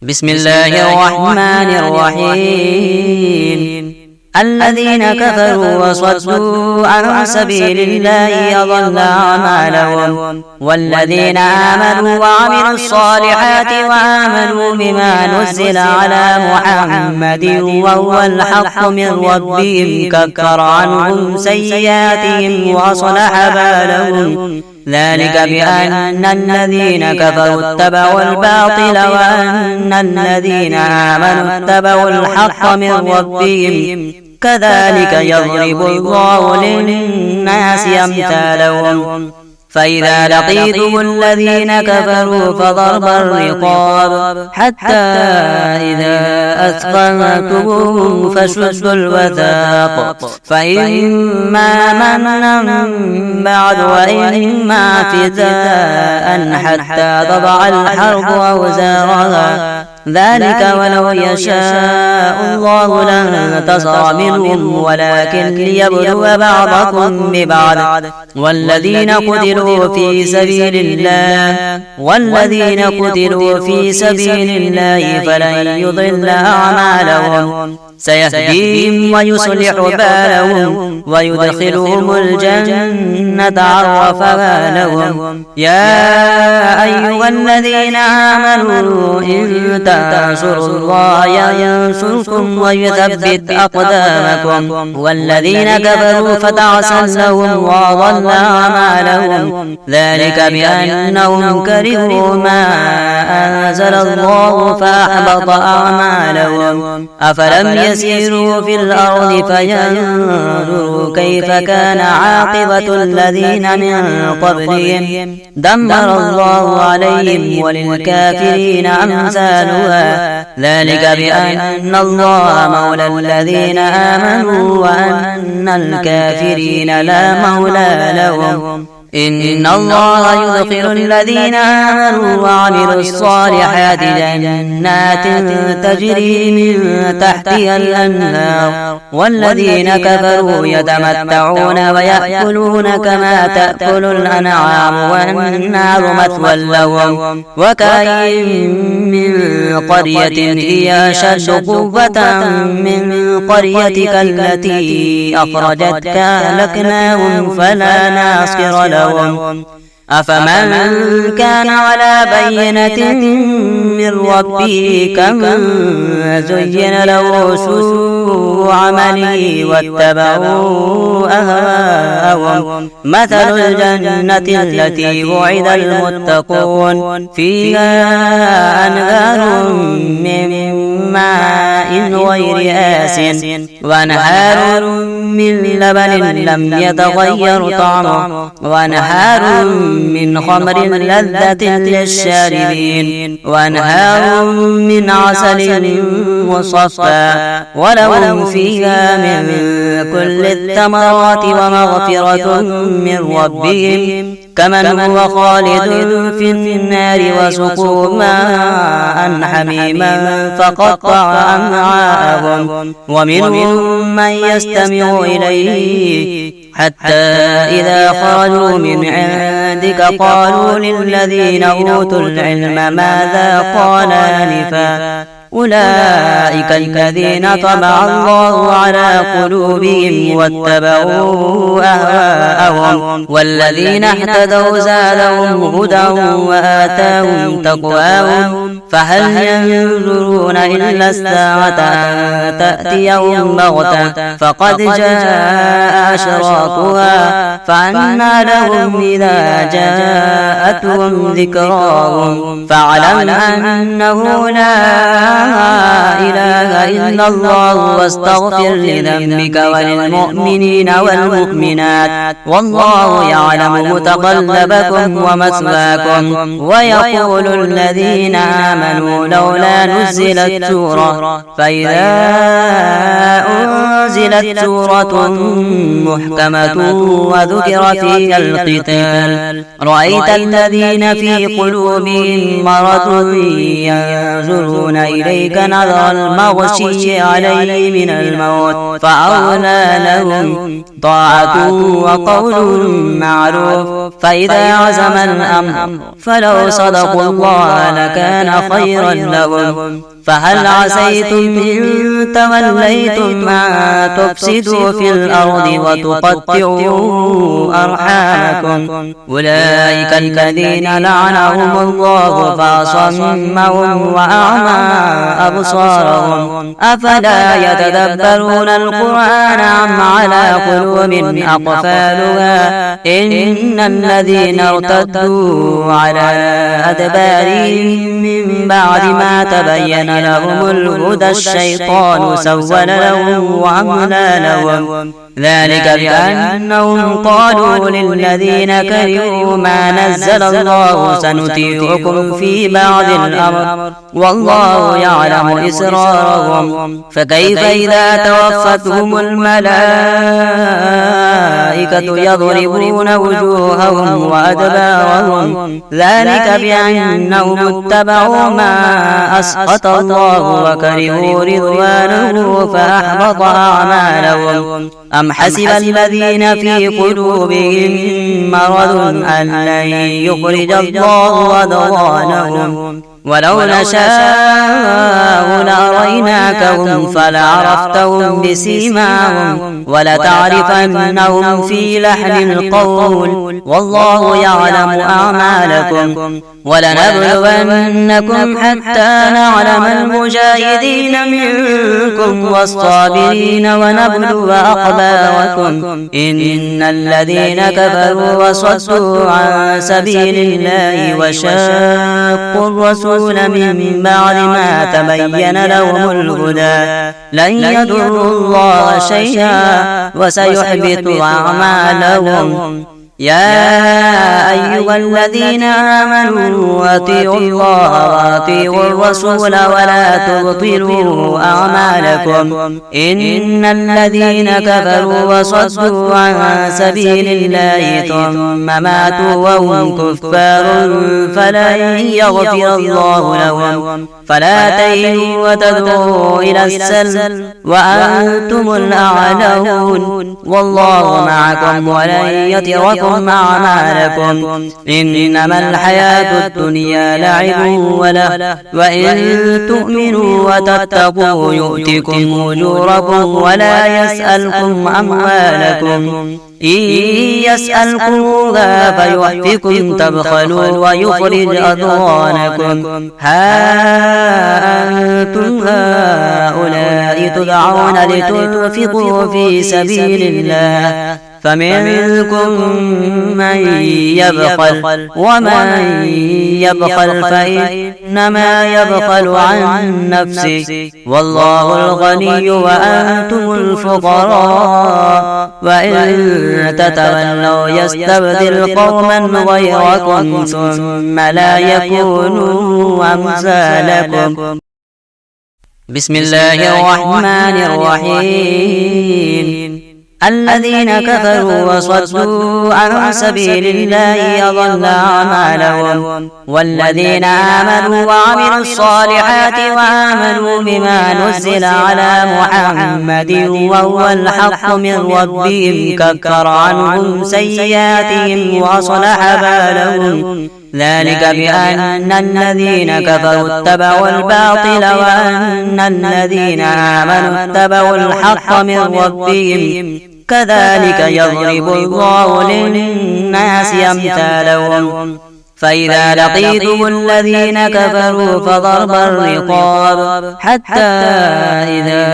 بسم الله الرحمن الرحيم. الذين كفروا وصدوا عن سبيل الله أضل أعمالهم، والذين آمنوا وعملوا الصالحات وآمنوا بما نزل على محمد وهو الحق من ربهم كفر عنهم سيئاتهم وأصلح بالهم، ذلك بأن الذين كفروا اتبعوا الباطل وأن الذين آمنوا اتبعوا الحق من ربهم، كذلك يضرب الله للناس أمثالهم. فإذا لقيتم الذين كفروا فضرب الرقاب حتى إذا أثخنتموهم فشدوا الوثاق، فإما منا بعد وإما فداء حتى تضع الحرب أوزارها، ذلك ولو يشاء الله لانتصر منهم ولكن ليبلو بعضكم ببعض. والذين قتلوا في سبيل الله فلن يضل أعمالهم، سيهديهم ويصلح بالهم ويدخلهم الجنة عرفها لهم. يا أيها الذين آمنوا إن تنصروا الله ينصركم ويثبت أقدامكم، والذين كفروا فتعسا لهم وأضل أعمالهم، ذلك بأنهم كرهوا ما أنزل الله فأحبط أعمالهم. أفلم يسيروا في الأرض فينظروا كيف كان عاقبة الذين من قبلهم، دمر الله عليهم وللكافرين أمثالها، ذلك بأن الله مولى الذين آمنوا وأن الكافرين لا مولى لهم. إن الله يدخل الذين آمنوا وعملوا الصالحات جنات تجري من تحتها الأنهار، والذين كفروا يتمتعون ويأكلون كما تأكل الأنعام والنار مثوى لهم. وكأين من قرية هي أشد قوة من قريتك التي أخرجتك أهلكناهم فلا ناصر لهم. أفمن كان على بينة من ربه كمن زين له سوء عمله واتبعوا أهواءهم، مثل الجنة التي وعد المتقون فيها أنهار من ماء غير آسن وأنهار من لبن لم يتغير طعمه وأنهار من خمر لذة للشاربين وأنهار من عسل مصفى ولهم فيها من كل الثمرات ومغفرة من ربهم، كمن هو خالد في النار وسقوا ماء حميما فقطع أمعاءهم. ومنهم من يستمع إليه حتى إذا خرجوا من عندك قالوا للذين أوتوا العلم ماذا قال آنفا، أولئك الذين طبع الله على قلوبهم واتبعوا أهواءهم، والذين اهتدوا زادهم هدى وآتاهم تقواهم، فهل ينظرون إلا الساعة أن تأتيهم بغتة فقد جاء أشراطها، فأنى لهم إذا جاءتهم ذكراهم. فاعلم أنه لا إله إلا الله واستغفر لذنبك وللمؤمنين والمؤمنات، والله يعلم متقلبكم ومثواكم. ويقول الذين آمنوا لولا نزلت سورة، فإذا أنزلت سورة محكمة وذكر فيها القتال رأيت الذين في قلوبهم مرض ينظرون إليك نظر المغشي عليه من الموت فأولى لهم طاعة وقول معروف فإذا عزم الأمر فلو صدقوا الله لكان خيرا لهم فهل عسيتم إن توليتم أن تفسدوا في الأرض وتقطعوا أرحامكم أولئك الذين لعنهم الله فأصمهم وأعمى أبصارهم أفلا يتدبرون القرآن أم على قلوب أقفالها إن الذين ارتدوا على أدبارهم من بعد ما تبين لهم الهدى الشيطان سول لهم وأملى لهم ذلك بأنهم قالوا للذين كرهوا ما نزل الله سنطيعكم في بعض الأمر والله يعلم إسرارهم فكيف إذا توفتهم الملائكة يضربون وجوههم وأدبارهم ذلك بأنهم اتبعوا ما أسخط الله وكرهوا رضوانه فأحبط أعمالهم أم حسب الذين في قلوبهم مرض أن لن يخرج الله أضغانهم ولو نشاء لأريناكهم فلعرفتهم بسيماهم ولتعرفنهم في لحن القول والله يعلم أعمالكم ولنبلونكم حتى نعلم المجاهدين منكم والصابرين ونبلو أخباركم إن الذين كفروا وصدوا عن سبيل الله وشاقوا الرسول من بعد ما تبين لهم الهدى لن يضروا الله شيئا وسيحبط أعمالهم يا أيها الذين آمنوا أطيعوا الله وأطيعوا الرسول ولا تبطلوا أعمالكم إن الذين كفروا وصدوا عن سبيل الله ثم ماتوا وهم كفار فلن يغفر الله لهم فلا تهنوا وتدعوا إلى السلم وأنتم الأعلون والله معكم ولن يتركم أعمالكم إنما الحياة الدنيا لعب وله وإن تؤمنوا وتتقوا يؤتكم أجوركم ولا يسألكم أموالكم إن يسألكموها فيحفكم تبخلوا ويخرج أضغانكم ها أنتم هؤلاء تدعون لتنفقوا في سبيل الله فمنكم من يبخل ومن يبخل فإنما يبخل عن نفسه والله الغني وأنتم الفقراء وإن تتولوا يستبدل قوما غيركم ثم لا يكونوا أمثالكم بسم الله الرحمن الرحيم الذين كفروا وصدوا عن سبيل الله أضل أعمالهم والذين آمنوا وعملوا الصالحات وآمنوا بما نزل على محمد وهو الحق من ربهم كفر عنهم سيئاتهم وأصلح بالهم ذلك بأن الذين كفروا اتبعوا الباطل وأن الذين آمنوا اتبعوا الحق من ربهم كذلك يضرب الله للناس أمثالهم فإذا لقيتم الذين كفروا فضرب الرقاب حتى إذا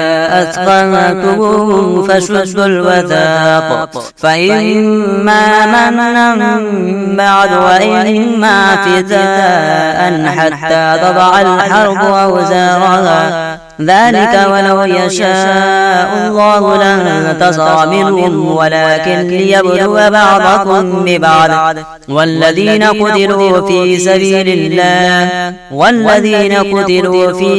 أثخنتموهم فشدوا الوثاق فإما منا بعد وإما فداء حتى تضع الحرب أوزارها ذلك ولو يشاء الله لانتصر منهم ولكن ليبلو بعضكم ببعض والذين قتلوا في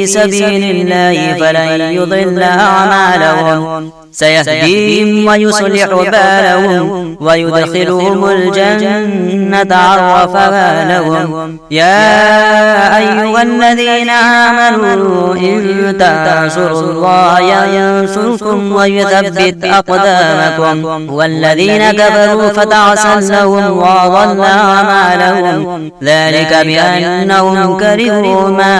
سبيل الله فلن يضل أعمالهم سيهديهم ويصلح بالهم ويدخلهم الجنة عرفها لهم. يا أيها الذين آمنوا إن تنصروا الله ينصركم ويثبت أقدامكم. والذين كفروا فتعسا لهم وضل أعمالهم ذلك بأنهم كرهوا ما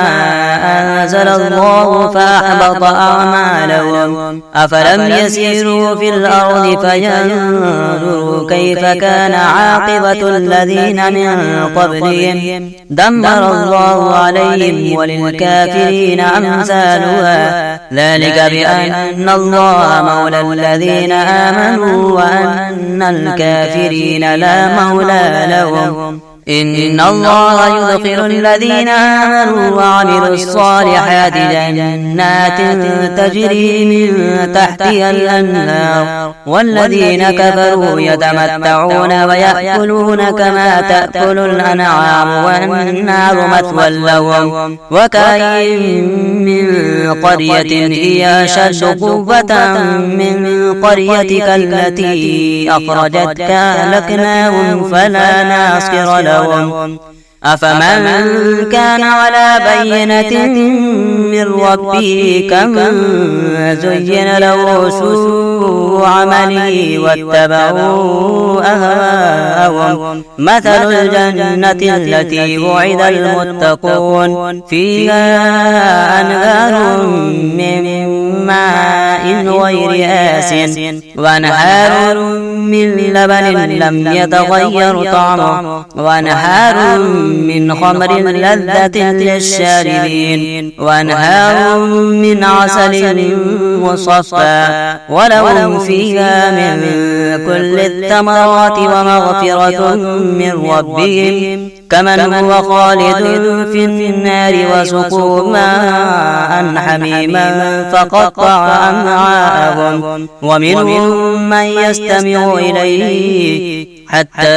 أنزل الله فأحبط أعمالهم. أفلم يسيروا في الأرض فينظروا كيف كان عاقبة الذين من قبلهم دمر الله عليهم وللكافرين أمثالها ذلك بأن الله مولى الذين آمنوا وأن الكافرين لا مولى لهم. إن الله يدخل الذين آمنوا وعملوا الصالحات جنات تجري من تحتها الأنهار والذين كفروا يتمتعون ويأكلون كما تأكل الأنعام والنار مثوى لهم. وكأين من قرية هي أشد قوة من قريتك التي أخرجتك أهلكناهم فلا ناصر لهم. أفمن كان على بينة من ربه كمن زين له سوء عمله واتبعوا أهواءهم. مثل الجنة التي وعد المتقون فيها أنهار من ماء غير آسن وأنهار من لبن لم يتغير طعمه وأنهار من خمر لذة للشاربين وأنهار من عسل مصفى ولهم فيها من كل الثمرات ومغفرة من ربهم كمن هو خالد في النار وسقوا ماء حميما فقطع أمعاءهم. ومنهم من يستمع إليه حتى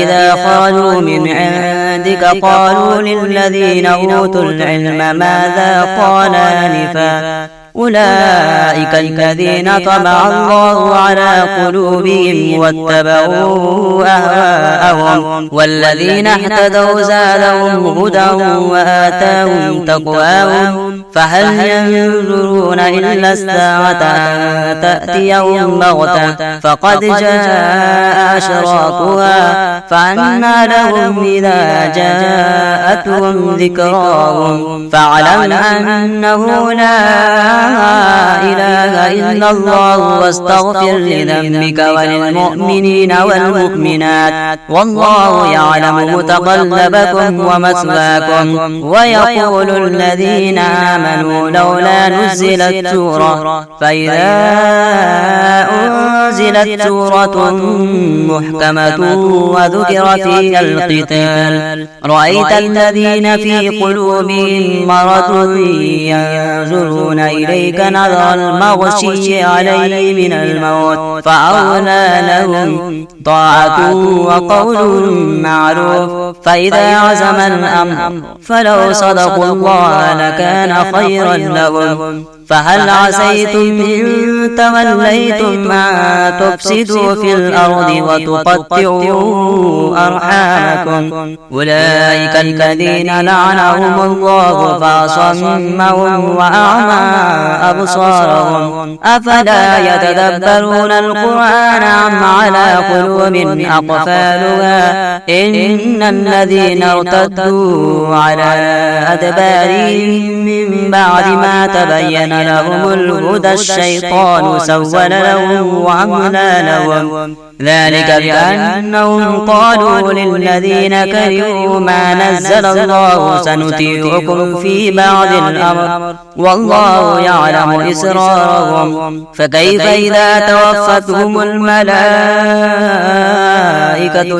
إذا خرجوا من عندك قالوا للذين أوتوا العلم ماذا قال آنفا أولئك الذين طبع الله على قلوبهم واتبعوا أهواءهم. والذين اهتدوا زادهم هدى وآتاهم تقواهم. فهل ينظرون إلا الساعة أن تأتيهم بغتة فقد جاء أشراطها فأنى لهم إذا جاءتهم ذكراهم. فاعلم أنه لا إله إلا الله واستغفر لذنبك وللمؤمنين والمؤمنات والله يعلم متقلبكم ومثواكم. ويقول الذين آمنوا لولا نزلت سورة فإذا أنزلت سورة محكمة وذكر فيها القتال رأيت الذين في قلوبهم مرض ينظرون إليك نظر المغشي عليه من الموت فأولى لهم طاعة وقول معروف. فإذا عزم الأمر فلو صدقوا الله لكان خيرا لهم. فهل عسيتم إن توليتم أن تفسدوا في الأرض وتقطعوا أرحامكم أولئك الذين لعنهم الله فأصمهم وأعمى أبصارهم أفلا يتدبرون القرآن أم على قلوب أقفالها إن الذين ارتدوا على أدبارهم من بعد ما تبين لهم الهدى الشيطان سول لهم وأملى لهم ذلك بأنهم قالوا للذين كرهوا ما نزل الله سنطيعكم في بعض الأمر والله يعلم إسرارهم. فكيف إذا توفتهم الملائكة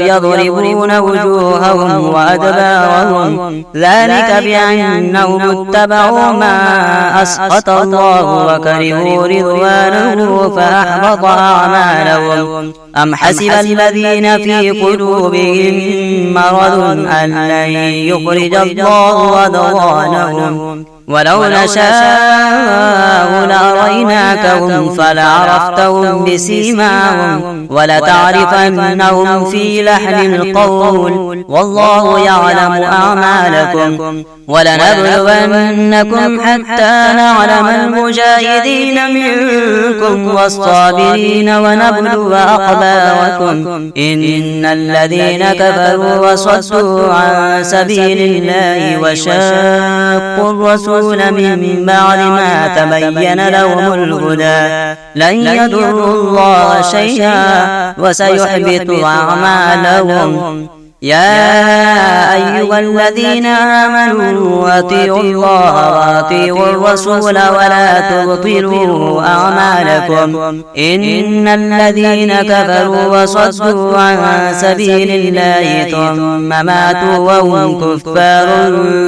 يضربون وجوههم وأدبارهم ذلك بأنهم اتبعوا ما أسخط الله وكرهوا رضوانه فأحبط أعمالهم. أم حسب الذين في قلوبهم مرض أن لن يخرج الله أضغانهم ولو نشاء لأريناكهم فلعرفتهم بسيماهم ولتعرفنهم في لحن القول والله يعلم أعمالكم ولنبلونكم حتى نعلم المجاهدين منكم والصابرين ونبلو أخباركم إن الذين كفروا وصدوا عن سبيل الله وشاقوا الرسول من بعد ما تبين لهم الهدى لن يضروا الله شيئا وسيحبط أعمالهم. يا أيها الذين آمنوا أطيعوا الله وأطيعوا الرسول ولا تبطلوا أعمالكم إن الذين كفروا وصدوا عن سبيل الله ثم ماتوا وهم كفار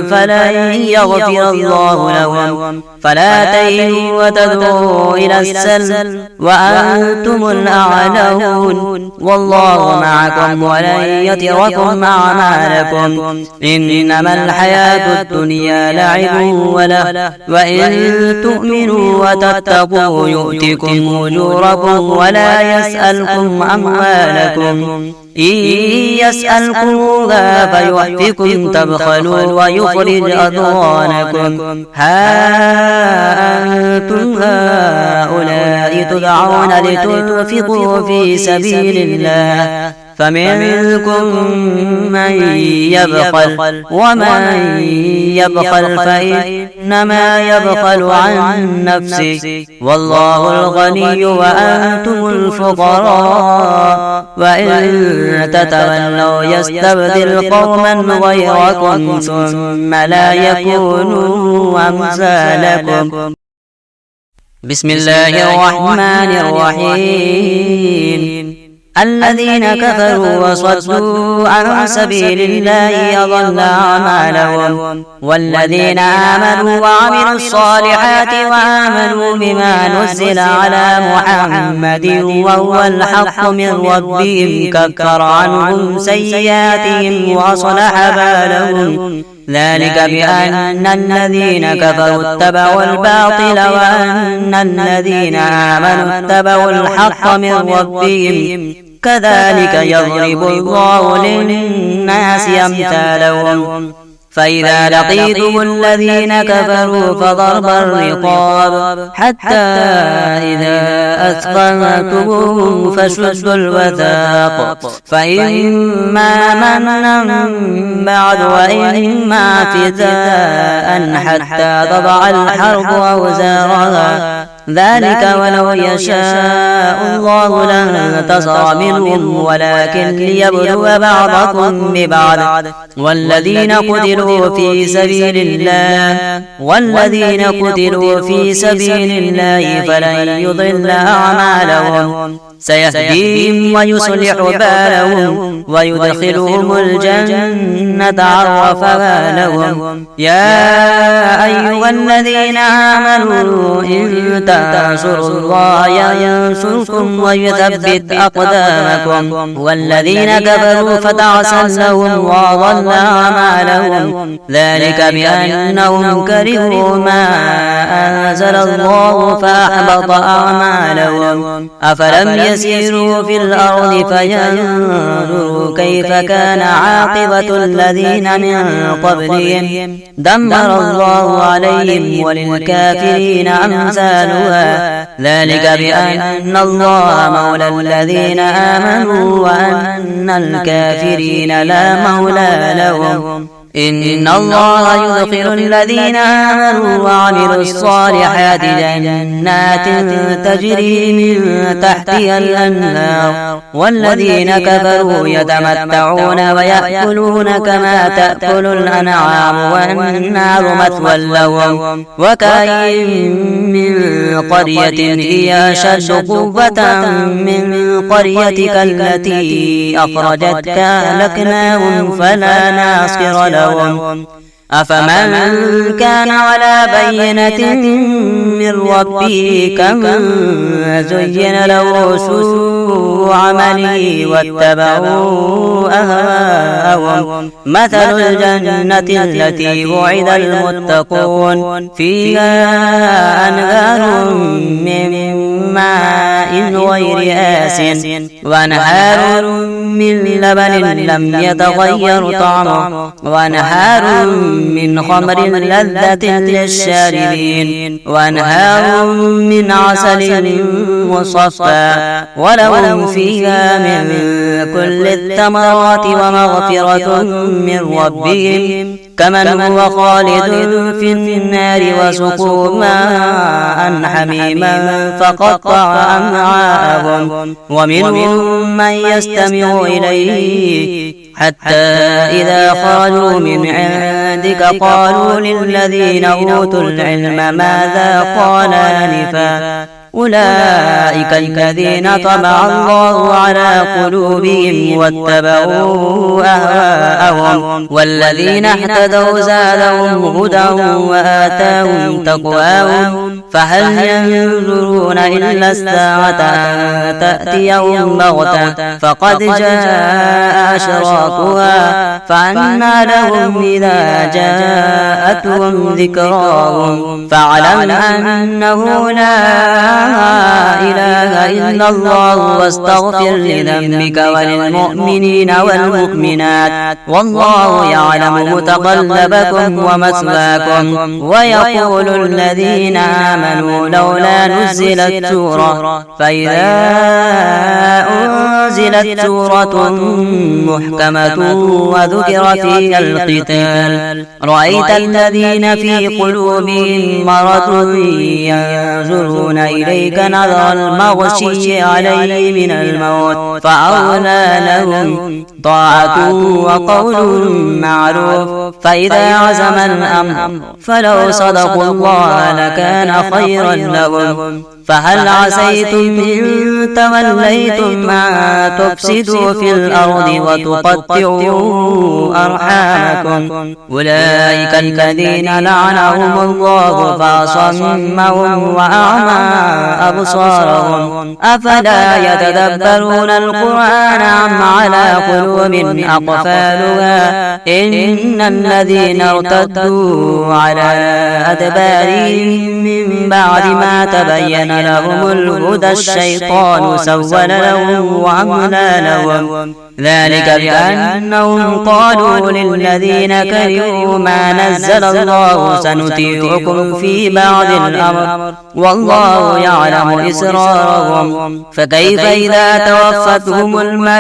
فلن يغفر الله لهم فلا تهنوا وتدعوا إلى السلم وأنتم الأعلون والله معكم ولن يتركم أعمالكم إنما الحياة الدنيا لعب وله وإن تؤمنوا وتتقوا يؤتكم أجوركم ولا يسألكم أموالكم إن يسألكموها فيحفكم تبخلوا ويخرج أضغانكم ها أنتم هؤلاء تدعون لتنفقوا في سبيل الله فمنكم من يبخل ومن يبخل فإنما يبخل عن نفسه والله الغني وأنتم الفقراء وإن تتولوا يستبدل قوما غيركم ثم لا يكونوا أمثالكم. بسم الله الرحمن الرحيم. الذين كفروا وصدوا عن سبيل الله أضل أعمالهم والذين آمنوا وعملوا الصالحات وآمنوا بما نزل على محمد وهو الحق من ربهم كفر عنهم سيئاتهم وأصلح بالهم ذلك بأن الذين كفروا اتبعوا الباطل وأن الذين آمنوا اتبعوا الحق من ربهم كذلك يضرب الله للناس أمثالهم. فإذا لقيتم الذين كفروا فضرب الرقاب حتى إذا أثخنتموهم فشدوا الوثاق فإما منا بعد وإما فداء حتى تضع الحرب أوزارها ذلك ولو يشاء الله لانتصر منهم ولكن ليبلو بعضكم ببعض والذين قتلوا في سبيل الله فلن يضل أعمالهم سيهديهم ويصلح بالهم ويدخلهم الجنة عرفها لهم. يا أيها الذين آمنوا إن تنصروا الله ينصركم ويثبت أقدامكم والذين كفروا فتعسا لهم وأضل أعمالهم ذلك بأنهم كرهوا ما أنزل الله فأحبط أعمالهم. أفلم يسيروا في الأرض فينظروا كيف كان عاقبة الذين من قبلهم دمر الله عليهم وللكافرين أمثالها ذلك بأن الله مولى الذين آمنوا وأن الكافرين لا مولى لهم. إن الله يدخل الذين آمنوا وعملوا الصالحات جنات تجري من تحتها الأنهار والذين كفروا يتمتعون ويأكلون كما تأكل الأنعام والنار مثوى لهم. وكأين من قرية هي أشد قوة من قريتك التي أخرجتك أهلكناهم فلا ناصر لهم. أفمن كان على بينة من ربه كمن زين له سوء عمله واتبعوا أهواءهم مثل الجنة التي وعد المتقون فيها أنهار من ماء غير آسن وأنهار من لبن لم يتغير طعمه وأنهار من خمر لذة للشاربين وأنهار من عسل مصفى ولهم فيها من كل الثمرات ومغفرة من ربهم كمن هو خالد في النار وسقوا ماء حميما فقطع أمعاءهم ومنهم من يستمع إليه حتى إذا خرجوا من عندك قالوا للذين أوتوا العلم ماذا قال آنفا أولئك الذين طبع الله على قلوبهم واتبعوا أهواءهم والذين اهتدوا زادهم هدى وآتاهم تقواهم فهل ينظرون إلا الساعة أن تأتيهم بغتة فقد جاء أشراطها فأنى لهم إذا جاءتهم ذكراهم فاعلم أنه لا إله إلا الله واستغفر لذنبك وللمؤمنين والمؤمنات والله يعلم متقلبكم ومثواكم ويقول الذين آمنوا لولا نزلت سورة فإذا أنزلت سورة محكمة وذكر فيها القتال رأيت الذين في قلوبهم مرض ينظرون إليك نظر المغشي عليه من الموت فأولى لهم طاعة وقول معروف فإذا عزم الأمر فلو صدقوا الله لكان خيرا لهم فهل عسيتم إن توليتم أن تفسدوا في الأرض وتقطعوا أرحامكم أولئك الذين لعنهم الله فأصمهم وأعمى أبصارهم أفلا يتدبرون القرآن أم على قلوب أقفالها إن الذين ارتدوا على أدبارهم من بعد ما تبين لهم الهدى الشيطان سول لهم وأملى لهم ذلك بأنهم قالوا للذين كرهوا ما نزل الله سنطيعكم في بعض الأمر والله يعلم إسرارهم فكيف إذا توفتهم الملائكة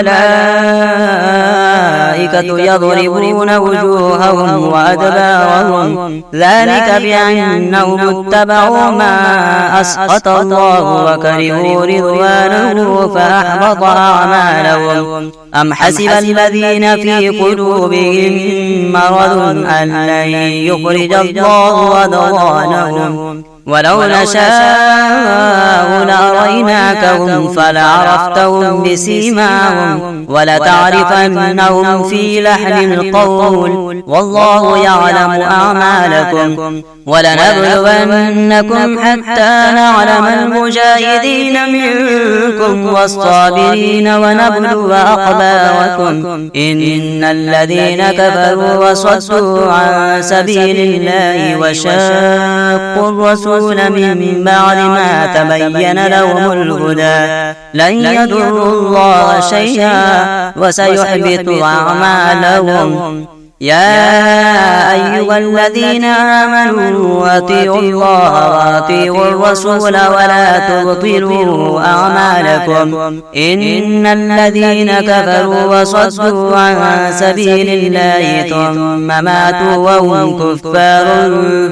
يضربون وجوههم وأدبارهم ذلك بأنهم اتبعوا ما أسخط الله وكرهوا رضوانه فأحبط أعمالهم أم حسب الذين في قلوبهم مرض أن لن يخرج الله أضغانهم ولو نشاء لأريناكهم فلعرفتهم بسيماهم ولتعرفنهم في لحن القول والله يعلم أعمالكم ولنبلونكم حتى نعلم المجاهدين منكم والصابرين ونبلو أخباركم إن الذين كفروا وصدوا عن سبيل الله وشاقوا الرسول من بعد ما تبين لهم الهدى لن يضروا الله شيئا وسيحبط أعمالهم يا أيها الذين آمنوا أطيعوا الله وأطيعوا الرسول ولا تبطلوا أعمالكم إن الذين كفروا وصدوا عن سبيل الله ثم ماتوا وهم كفار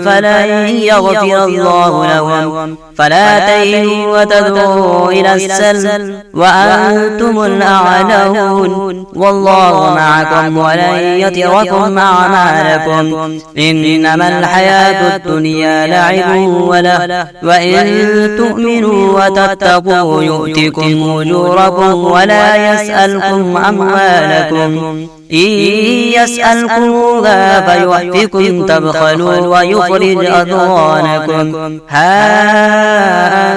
فلن يغفر الله لهم فلا تهنوا وتدعوا إلى السلم وأنتم الأعلون والله معكم ولن يتركم أعمالكم إنما الحياة الدنيا لعب وله وإن تؤمنوا وتتقوا يؤتكم أجوركم ولا يسألكم أموالكم إن يسألكموها فيحفكم تبخلوا ويخرج أضغانكم. ها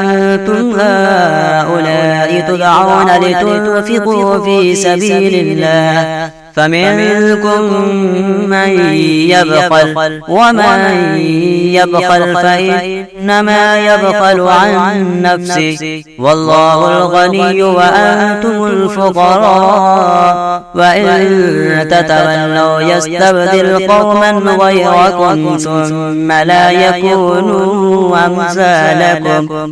أنتم هؤلاء تدعون لتنفقوا في سبيل الله فمنكم من يبخل ومن يبخل فإنما يبخل عن نفسه والله الغني وأنتم الفقراء وإن تتولوا يستبدل قوما غيركم ثم لا يكونوا أمثالكم.